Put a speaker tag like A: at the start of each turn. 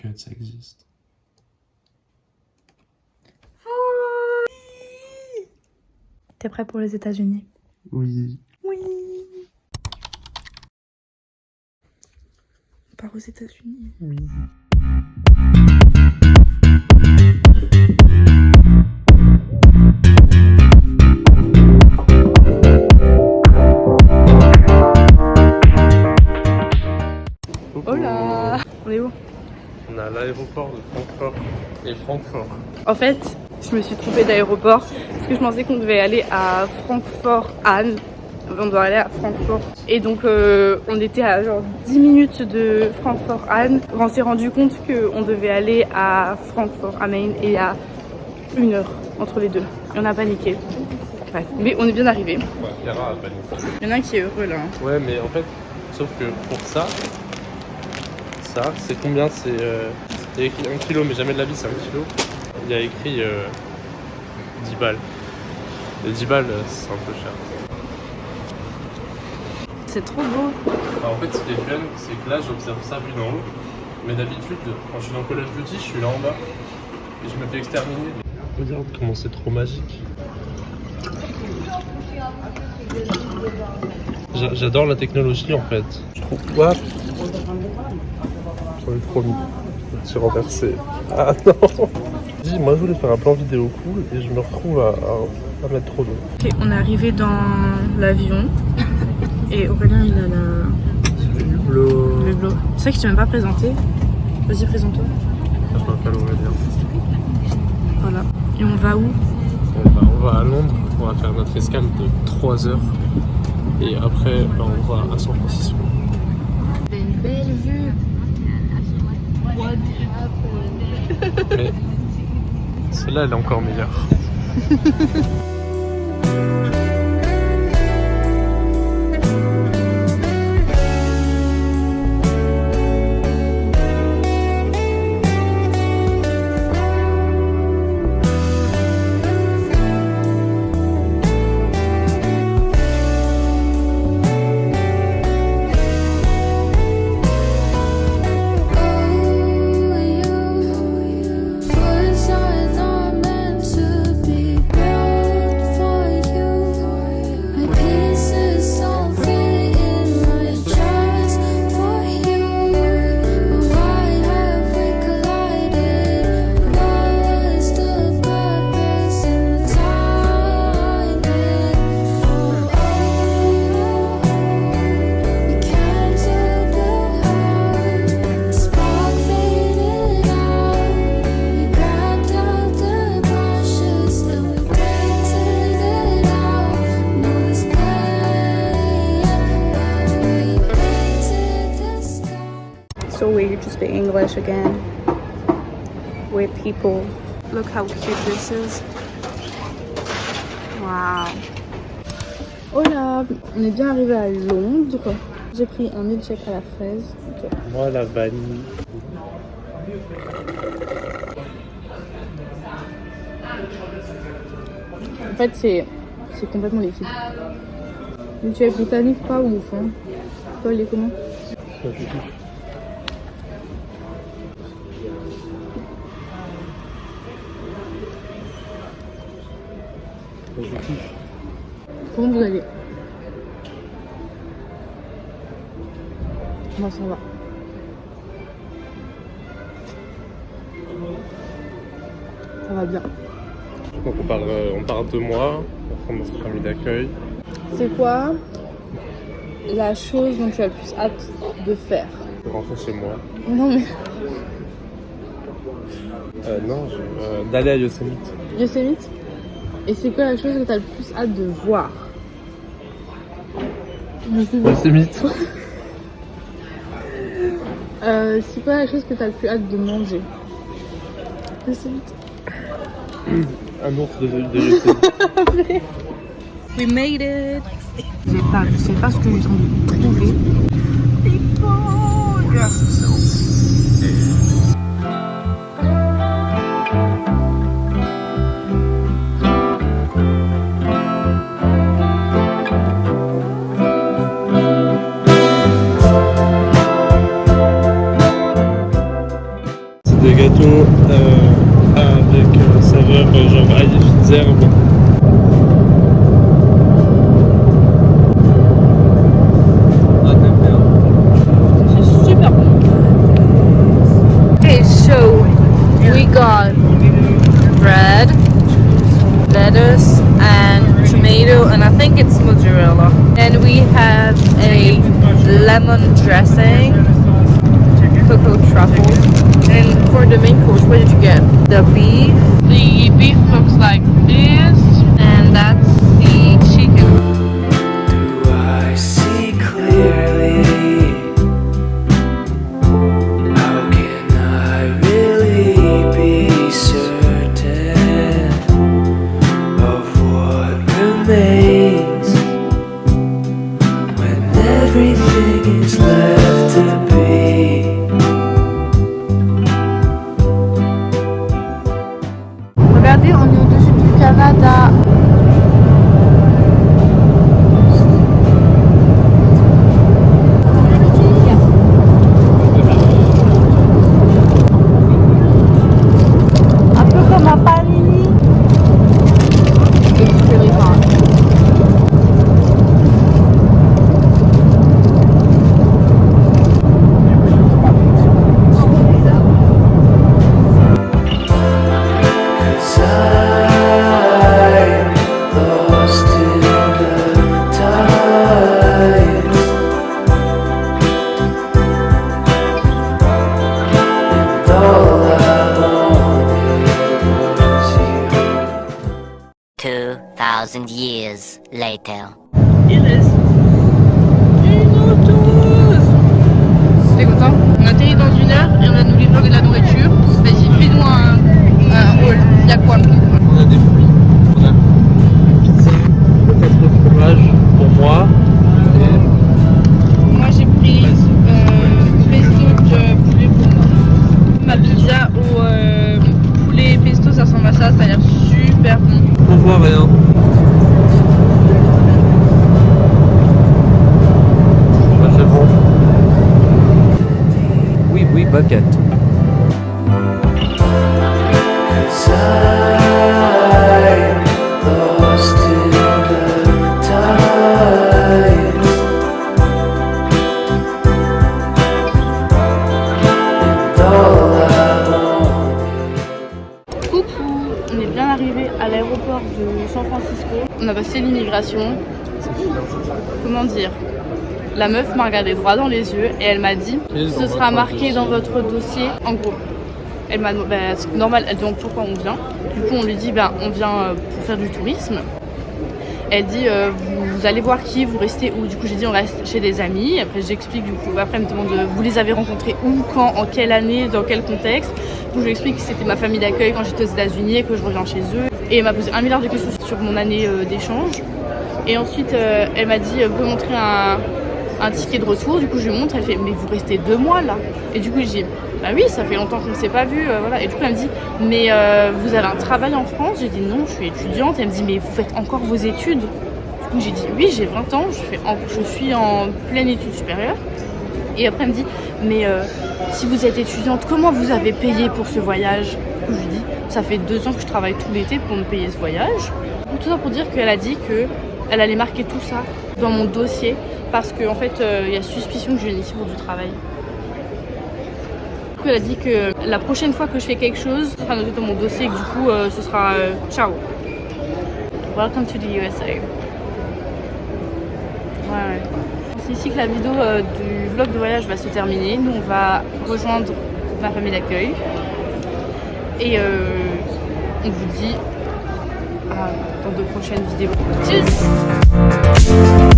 A: Connecticut, ça existe.
B: T'es prêt pour les États-Unis?
A: Oui.
B: Oui. On part aux États-Unis.
A: Oui.
B: Hola. On est où?
A: On est à l'aéroport de Francfort et Francfort.
B: En fait, je me suis trompée d'aéroport parce que je pensais qu'on devait aller à Francfort-Hahn. On doit aller à Francfort. Et donc on était à genre 10 minutes de Francfort-Hahn. On s'est rendu compte qu'on devait aller à Francfort à Main et à 1 heure entre les deux. Et on a paniqué. Bref, mais on est bien arrivé.
A: Ouais, Clara a paniqué.
B: Il y en a un qui est heureux là.
A: Ouais, mais en fait, sauf que pour ça, c'est combien? C'est il y a écrit 1 kilo, mais jamais de la vie c'est 1 kilo. Il y a écrit 10 balles. Et 10 balles, c'est un peu cher.
B: C'est trop beau.
A: Alors, en fait, ce qui est fun, c'est que là, j'observe ça vu d'en haut. Mais d'habitude, quand je suis dans Call of Duty, je suis là en bas. Et je me fais exterminer. Regarde comment c'est trop magique. J'adore la technologie en fait. Je trouve. What? J'en ai trop mis. Je me suis renversé. Ah non! Dis, moi je voulais faire un plan vidéo cool et je me retrouve à mettre trop d'eau.
B: Ok, on est arrivé dans l'avion. Et Aurélien il a la...
A: Le hublot.
B: le hublot. C'est vrai que je t'ai même pas présenté. Vas-y, présente-toi.
A: Je m'appelle Aurélien.
B: Voilà. Et on va où?
A: On va à Londres. On va faire notre escale de 3 heures. Et après, on va à San Francisco.
B: Il y a une belle vue.
A: Mais celle-là, elle est encore meilleure.
B: So weird to speak English again with people. Look how cute this is. Wow. Hola, on est bien arrivé à Londres. J'ai pris un milkshake à la fraise. Okay.
A: Moi, la vanille.
B: En fait, c'est complètement liquide. Milkshake britannique, pas ouf. Hein. Toi, il est comment?
A: Je kiffe. Je kiffe.
B: Comment vous allez? Moi, ça va. Ça va bien.
A: Donc on part 2 mois, on prend notre famille d'accueil.
B: C'est quoi la chose dont tu as le plus hâte de faire?
A: De rentrer chez moi.
B: Non mais...
A: Non, d'aller à Yosemite.
B: Yosemite? Et c'est quoi la chose que tu as le plus hâte de voir?
A: Yosemite.
B: C'est quoi la chose que tu as le plus hâte de manger? Yosemite.
A: Un ours de Yosemite.
B: We made it! Je sais pas ce que ils sont de trouver. People! Yes!
A: gâteau avec saveur genre ail et fines herbes. Ah, t'aimes bien?
B: C'est super bon. Okay, so we got bread, lettuce and tomato, and I think it's mozzarella. And we have a lemon dressing, cocoa truffles. And for the main course, what did you get? The beef. The beef looks like this, and that's the chicken.
C: Do I see clearly? How can I really be certain of what remains when everything is left to be?
B: Regardez, on est au-dessus du Canada. Un peu comme un panini. It's really fun.
D: Years later.
B: Il reste 1h12. T'es content? On a atterri dans 1 heure et on va nous livrer de la nourriture. Vas-y, fais-nous un haul. Y'a quoi?
A: On a des fruits, on a pizza, peut-être le fromage pour moi. Et
B: Moi j'ai pris pesto de poulet pour moi. Ma pizza au poulet pesto, ça ressemble à ça a l'air super bon.
A: on voit rien. Bah, c'est bon.
C: Oui, oui, bucket.
B: On est bien arrivé à l'aéroport de San Francisco. On a passé l'immigration. Comment dire? La meuf m'a regardé droit dans les yeux et elle m'a dit ce sera marqué dans votre dossier. En gros, elle m'a demandé, c'est normal, elle demande pourquoi on vient. Du coup, on lui dit on vient pour faire du tourisme. Elle dit vous allez voir qui, vous restez où? Du coup, j'ai dit on reste chez des amis. Après, j'explique, du coup, après, elle me demande vous les avez rencontrés où, quand, en quelle année, dans quel contexte. Du coup, je lui explique que c'était ma famille d'accueil quand j'étais aux États-Unis et que je reviens chez eux. Et elle m'a posé 1 milliard de questions sur mon année d'échange. Et ensuite, elle m'a dit vous pouvez montrer un ticket de retour. Du coup, je lui montre. Elle fait mais vous restez 2 mois là? Et du coup, je dis bah oui, ça fait longtemps qu'on ne s'est pas vu. Voilà. Et du coup, elle me dit mais vous avez un travail en France? J'ai dit non, je suis étudiante. Elle me dit mais vous faites encore vos études? Du coup, j'ai dit oui, j'ai 20 ans, je suis en pleine études supérieures. Et après, elle me dit mais si vous êtes étudiante, comment vous avez payé pour ce voyage? Du coup, je lui dis ça fait 2 ans que je travaille tout l'été pour me payer ce voyage. Tout ça pour dire qu'elle a dit qu'elle allait marquer tout ça dans mon dossier parce qu'en fait, il y a suspicion que je vienne ici pour du travail. Du coup, elle a dit que la prochaine fois que je fais quelque chose, ce sera noté dans mon dossier et que du coup, ce sera ciao. Welcome to the USA. Ouais. C'est ici que la vidéo du vlog de voyage va se terminer. Nous, on va rejoindre ma famille d'accueil. Et on vous dit à dans de prochaines vidéos. Tchuss!